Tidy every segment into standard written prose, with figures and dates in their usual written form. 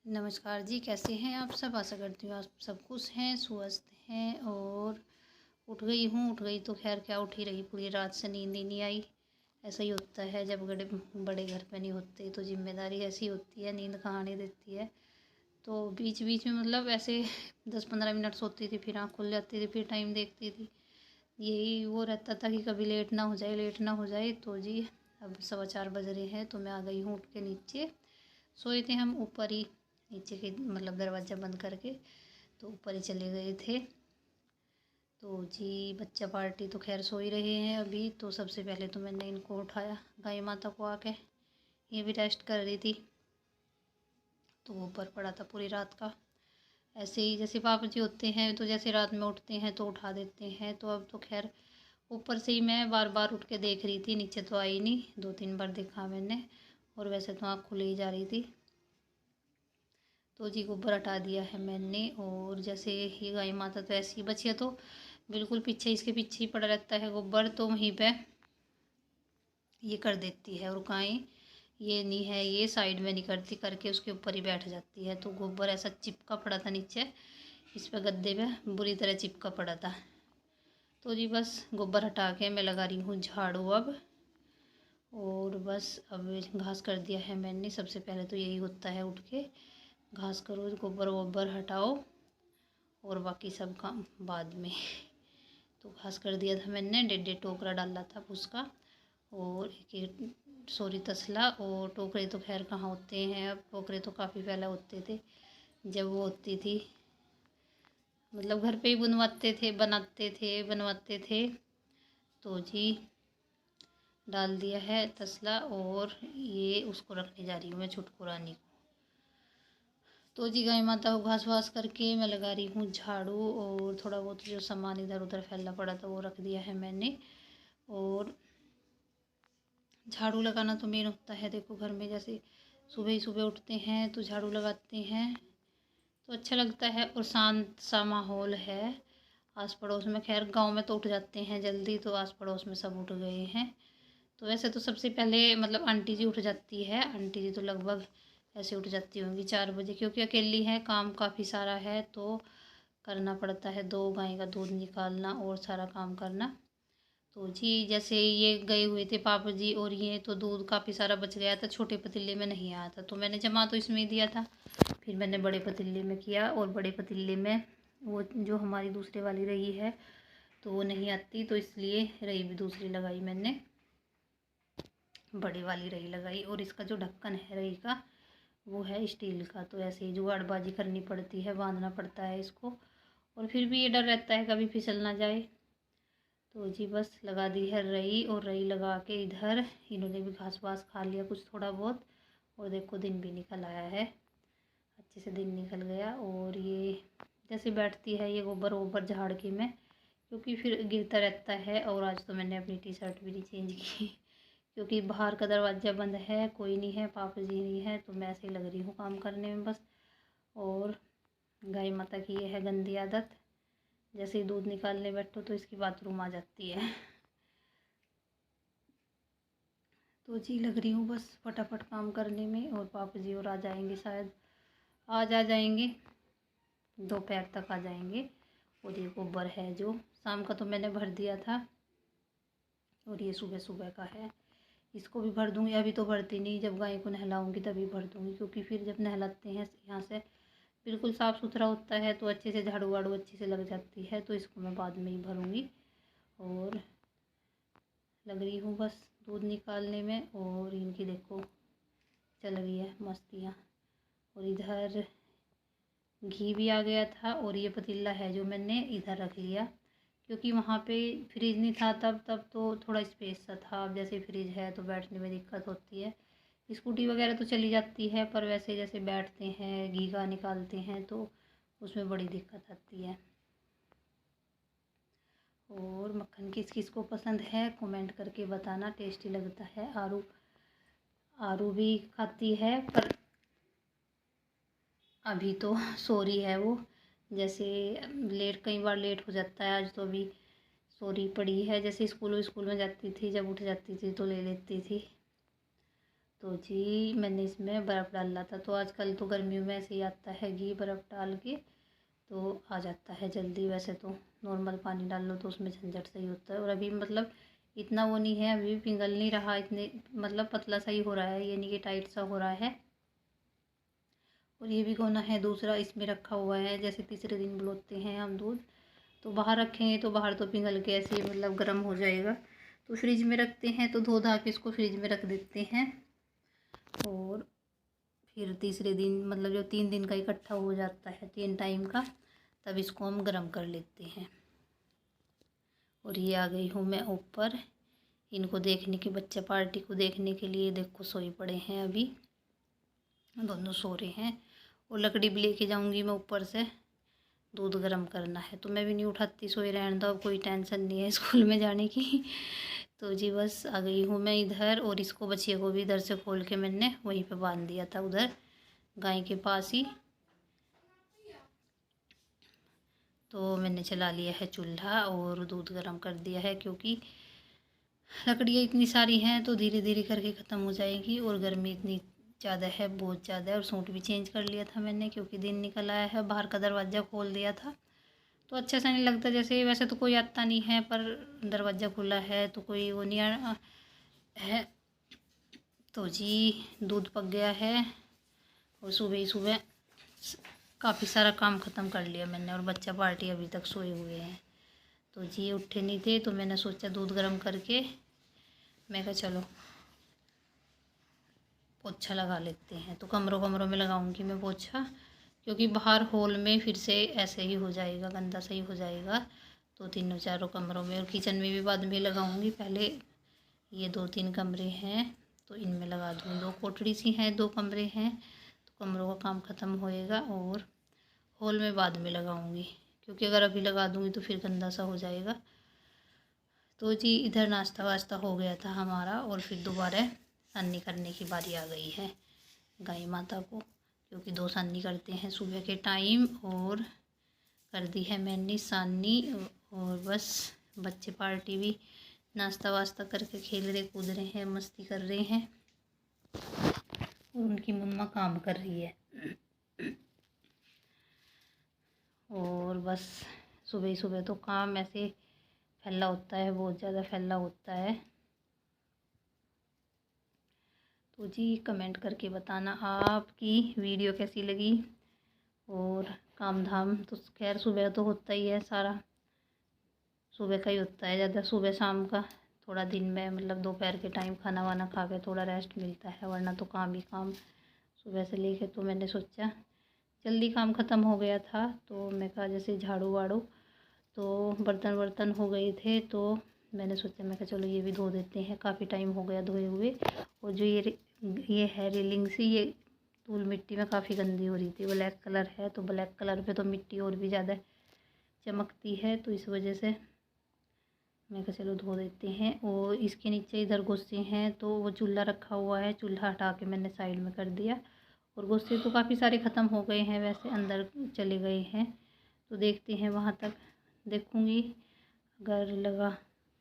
नमस्कार जी, कैसे हैं आप सब। आशा करती हूँ आप सब खुश हैं, स्वस्थ हैं। और उठ गई तो खैर क्या, उठी रही, पूरी रात से नींद ही नहीं आई। ऐसा ही होता है जब बड़े बड़े घर पे नहीं होते तो जिम्मेदारी ऐसी होती है, नींद कहाँ आने देती है। तो बीच बीच में मतलब ऐसे 10-15 मिनट सोती थी, फिर आँख खुल जाती थी, फिर टाइम देखती थी। यही वो रहता था कि कभी लेट ना हो जाए, लेट ना हो जाए। तो जी अब 4:15 बज रहे हैं तो मैं आ गई हूँ उठ के नीचे। सोए थे हम ऊपर ही, नीचे के मतलब दरवाज़ा बंद करके, तो ऊपर ही चले गए थे। तो जी बच्चा पार्टी तो खैर सो ही रहे हैं अभी। तो सबसे पहले तो मैंने इनको उठाया, गाय माता को आके। ये भी रेस्ट कर रही थी, तो वो ऊपर पड़ा था पूरी रात का। ऐसे ही जैसे पापा जी होते हैं तो जैसे रात में उठते हैं तो उठा देते हैं। तो अब तो खैर ऊपर से ही मैं बार बार उठ के देख रही थी, नीचे तो आई नहीं, 2-3 बार देखा मैंने। और वैसे तो आँख खुली ही जा रही थी। तो जी गोबर हटा दिया है मैंने। और जैसे ये गाय माता तो ऐसी बची है, तो बिल्कुल पीछे, इसके पीछे ही पड़ा रहता है गोबर, तो वहीं पे ये कर देती है। और गाय ये नहीं है, ये साइड में नहीं करती, करके उसके ऊपर ही बैठ जाती है। तो गोबर ऐसा चिपका पड़ा था नीचे, इस पे गद्दे पे बुरी तरह चिपका पड़ा था। तो जी बस गोबर हटा के मैं लगा रही हूँ झाड़ू अब। और बस अब घास कर दिया है मैंने। सबसे पहले तो यही होता है, उठ के घास करो, गोबर वोबर हटाओ, और बाकी सब काम बाद में। तो घास कर दिया था मैंने, 1.5 टोकरा डाला था उसका, और एक सॉरी तसला। और टोकरे तो खैर कहाँ होते हैं अब, टोकरे तो काफ़ी पहले होते थे जब वो होती थी, मतलब घर पे ही बनवाते थे। तो जी डाल दिया है तसला, और ये उसको रखने जा रही हूँ मैं, छुटकू रानी को। तो जी गाय माता को घास वास करके मैं लगा रही हूँ झाड़ू। और थोड़ा बहुत जो सामान इधर उधर फैला पड़ा था वो रख दिया है मैंने। और झाड़ू लगाना तो मेन होता है, देखो घर में जैसे सुबह ही सुबह उठते हैं तो झाड़ू लगाते हैं तो अच्छा लगता है। और शांत सा माहौल है आस पड़ोस में। खैर गांव में तो उठ जाते हैं जल्दी, तो आस पड़ोस में सब उठ गए हैं। तो वैसे तो सबसे पहले मतलब आंटी जी उठ जाती है, आंटी जी तो लगभग ऐसे उठ जाती होंगी 4 बजे, क्योंकि अकेली है, काम काफ़ी सारा है तो करना पड़ता है, 2 गाय का दूध निकालना और सारा काम करना। तो जी जैसे ये गए हुए थे पापा जी, और ये तो दूध काफ़ी सारा बच गया था, छोटे पतीले में नहीं आया था, तो मैंने जमा तो इसमें ही दिया था। फिर मैंने बड़े पतीले में किया, और बड़े पतीले में वो जो हमारी दूसरे वाली रही है तो वो नहीं आती, तो इसलिए रही भी दूसरी लगाई मैंने, बड़ी वाली रही लगाई। और इसका जो ढक्कन है रही का, वो है स्टील का। तो ऐसे ही जुगाड़बाजी करनी पड़ती है, बांधना पड़ता है इसको। और फिर भी ये डर रहता है कभी फिसल ना जाए। तो जी बस लगा दी है रई, और रई लगा के इधर इन्होंने भी घास वास खा लिया कुछ थोड़ा बहुत। और देखो दिन भी निकल आया है, अच्छे से दिन निकल गया। और ये जैसे बैठती है ये गोबर वोबर झाड़ के मैं, क्योंकि फिर गिरता रहता है। और आज तो मैंने अपनी टी शर्ट भी नहीं चेंज की, क्योंकि बाहर का दरवाज़ा बंद है, कोई नहीं है, पापा जी नहीं है, तो मैं ऐसे ही लग रही हूँ काम करने में बस। और गाय माता की ये है गंदी आदत, जैसे ही दूध निकालने बैठो तो इसकी बाथरूम आ जाती है। तो जी लग रही हूँ बस फटाफट काम करने में। और पापा जी और आ जाएंगे शायद, आज आ जाएंगे, दोपहर तक आ जाएंगे। और ये गोबर है जो शाम का तो मैंने भर दिया था, और ये सुबह सुबह का है, इसको भी भर दूँगी। अभी तो भरती नहीं, जब गाय को नहलाऊँगी तभी भर दूँगी, क्योंकि फिर जब नहलाते हैं यहाँ से बिल्कुल साफ़ सुथरा होता है तो अच्छे से झाड़ू वाड़ू अच्छे से लग जाती है, तो इसको मैं बाद में ही भरूँगी। और लग रही हूँ बस दूध निकालने में। और इनकी देखो चल रही है मस्तियाँ। और इधर घी भी आ गया था, और ये पतीला है जो मैंने इधर रख लिया, क्योंकि वहाँ पे फ्रिज नहीं था तब तो थोड़ा स्पेस सा था। अब जैसे फ्रिज है तो बैठने में दिक्कत होती है। स्कूटी वगैरह तो चली जाती है, पर वैसे जैसे बैठते हैं घी का निकालते हैं तो उसमें बड़ी दिक्कत आती है। और मक्खन किस किस को पसंद है कमेंट करके बताना, टेस्टी लगता है। आरू आरू भी खाती है, पर अभी तो सो रही है वो, जैसे लेट, कई बार लेट हो जाता है, आज तो अभी सो रही पड़ी है। जैसे स्कूल में जाती थी, जब उठ जाती थी तो ले लेती थी। तो जी मैंने इसमें बर्फ़ डाला था। तो आजकल तो गर्मियों में ऐसे ही आता है घी बर्फ़ डाल के, तो आ जाता है जल्दी। वैसे तो नॉर्मल पानी डाल लो तो उसमें झंझट सही होता है। और अभी मतलब इतना वो नहीं है, अभी भी पिघल नहीं रहा, इतने मतलब पतला सा ही हो रहा है, ये नहीं कि टाइट सा हो रहा है। और ये भिगोना है दूसरा, इसमें रखा हुआ है। जैसे तीसरे दिन बुलोते हैं हम दूध, तो बाहर रखेंगे तो बाहर तो पिघल के ऐसे मतलब गर्म हो जाएगा। तो फ्रिज में रखते हैं, तो धो धा के इसको फ्रिज में रख देते हैं। और फिर तीसरे दिन मतलब जो 3 दिन का इकट्ठा हो जाता है 3 टाइम का, तब इसको हम गर्म कर लेते हैं। और ये आ गई हूँ मैं ऊपर इनको देखने के, बच्चे पार्टी को देखने के लिए। देखो सोए पड़े हैं, अभी दोनों सो रहे हैं। और लकड़ी भी लेके जाऊंगी मैं ऊपर से, दूध गर्म करना है। तो मैं भी नहीं उठाती, सोए रहने दो, अब कोई टेंशन नहीं है स्कूल में जाने की। तो जी बस आ गई हूँ मैं इधर। और इसको बच्चे को भी इधर से खोल के मैंने वहीं पे बांध दिया था, उधर गाय के पास ही। तो मैंने चला लिया है चूल्हा और दूध गर्म कर दिया है, क्योंकि लकड़ियाँ इतनी सारी हैं तो धीरे धीरे करके ख़त्म हो जाएगी। और गर्मी इतनी ज़्यादा है, बहुत ज़्यादा है। और सूट भी चेंज कर लिया था मैंने, क्योंकि दिन निकल आया है। बाहर का दरवाज़ा खोल दिया था तो अच्छा सा नहीं लगता। जैसे वैसे तो कोई आता नहीं है, पर दरवाज़ा खुला है तो कोई वो नहीं है। तो जी दूध पक गया है। और सुबह ही सुबह काफ़ी सारा काम ख़त्म कर लिया मैंने। और बच्चा पार्टी अभी तक सोए हुए हैं, तो जी उठे नहीं थे। तो मैंने सोचा दूध गर्म करके मैं कहा चलो पोछा लगा लेते हैं। तो कमरों कमरों में लगाऊंगी मैं पोछा, क्योंकि बाहर हॉल में फिर से ऐसे ही हो जाएगा, गंदा सही हो जाएगा। तो तीनों चारों कमरों में, और किचन में भी बाद में लगाऊंगी। पहले ये 2-3 कमरे हैं तो इनमें लगा दूँगी। 2 कोठड़ी सी हैं, 2 कमरे हैं, तो कमरों का काम ख़त्म होएगा। और हॉल में बाद में लगाऊंगी, क्योंकि अगर अभी लगा दूँगी तो फिर गंदा सा हो जाएगा। तो जी इधर नाश्ता वास्ता हो गया था हमारा, और फिर दोबारा सानी करने की बारी आ गई है गाय माता को, क्योंकि 2 सानी करते हैं सुबह के टाइम। और कर दी है मैंने सानी। और बस बच्चे पार्टी भी नाश्ता वास्ता करके खेल रहे कूद रहे हैं, मस्ती कर रहे हैं। और उनकी मम्मा काम कर रही है। और बस सुबह ही सुबह तो काम ऐसे फैला होता है, बहुत ज़्यादा फैला होता है। तो जी कमेंट करके बताना आपकी वीडियो कैसी लगी। और काम धाम तो खैर सुबह तो होता ही है, सारा सुबह का ही होता है ज़्यादा। सुबह शाम का थोड़ा दिन में मतलब दोपहर के टाइम खाना वाना खा के थोड़ा रेस्ट मिलता है, वरना तो काम ही काम सुबह से लेके। तो मैंने सोचा जल्दी काम ख़त्म हो गया था, तो मैं कहा जैसे झाड़ू वाड़ू, तो बर्तन वर्तन हो गए थे, तो मैंने सोचा मैं कहा चलो ये भी धो देते हैं, काफ़ी टाइम हो गया धोए हुए। और जो ये है रेलिंग सी, ये धूल मिट्टी में काफ़ी गंदी हो रही थी। ब्लैक कलर है तो ब्लैक कलर पे तो मिट्टी और भी ज़्यादा चमकती है, तो इस वजह से मैं कहा चलो धो देते हैं। और इसके नीचे इधर गुस्से हैं, तो वो चूल्हा रखा हुआ है, चूल्हा हटा के मैंने साइड में कर दिया। और गुस्से तो काफ़ी सारे ख़त्म हो गए हैं, वैसे अंदर चले गए हैं। तो देखते हैं, वहाँ तक देखूँगी। अगर लगा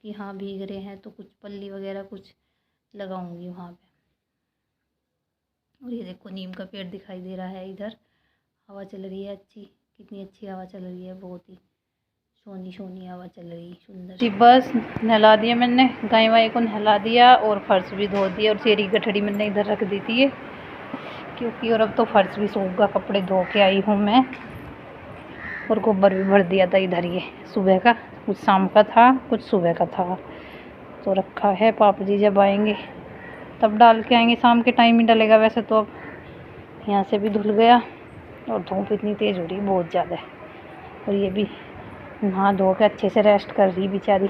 कि हाँ भीग रहे हैं तो कुछ पल्ली वगैरह कुछ लगाऊंगी वहाँ पे। और ये देखो नीम का पेड़ दिखाई दे रहा है, इधर हवा चल रही है अच्छी, कितनी अच्छी हवा चल रही है, बहुत ही सोनी सोनी हवा चल रही, सुंदर जी। बस नहला दिया मैंने, गाय वाय को नहला दिया और फर्श भी धो दिया। और सेरी गठड़ी मैंने इधर रख दी थी क्योंकि, और अब तो फर्श भी सूख गया, कपड़े धो के आई हूँ मैं। और गोबर भी भर दिया था इधर, ये सुबह का, कुछ शाम का था कुछ सुबह का था, तो रखा है। पापा जी जब आएंगे तब डाल के आएंगे, शाम के टाइम ही डलेगा वैसे तो। अब यहाँ से भी धुल गया। और धूप इतनी तेज़ हो रही बहुत ज़्यादा है। और ये भी नहा धो के अच्छे से रेस्ट कर रही बेचारी,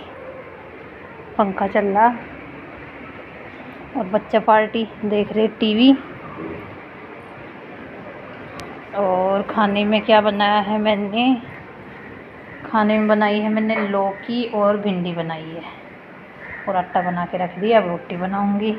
पंखा चल रहा। और बच्चा पार्टी देख रहे टीवी। और खाने में क्या बनाया है मैंने, खाने में बनाई है मैंने लौकी और भिंडी बनाई है। और आटा बना के रख दिया, अब रोटी बनाऊंगी।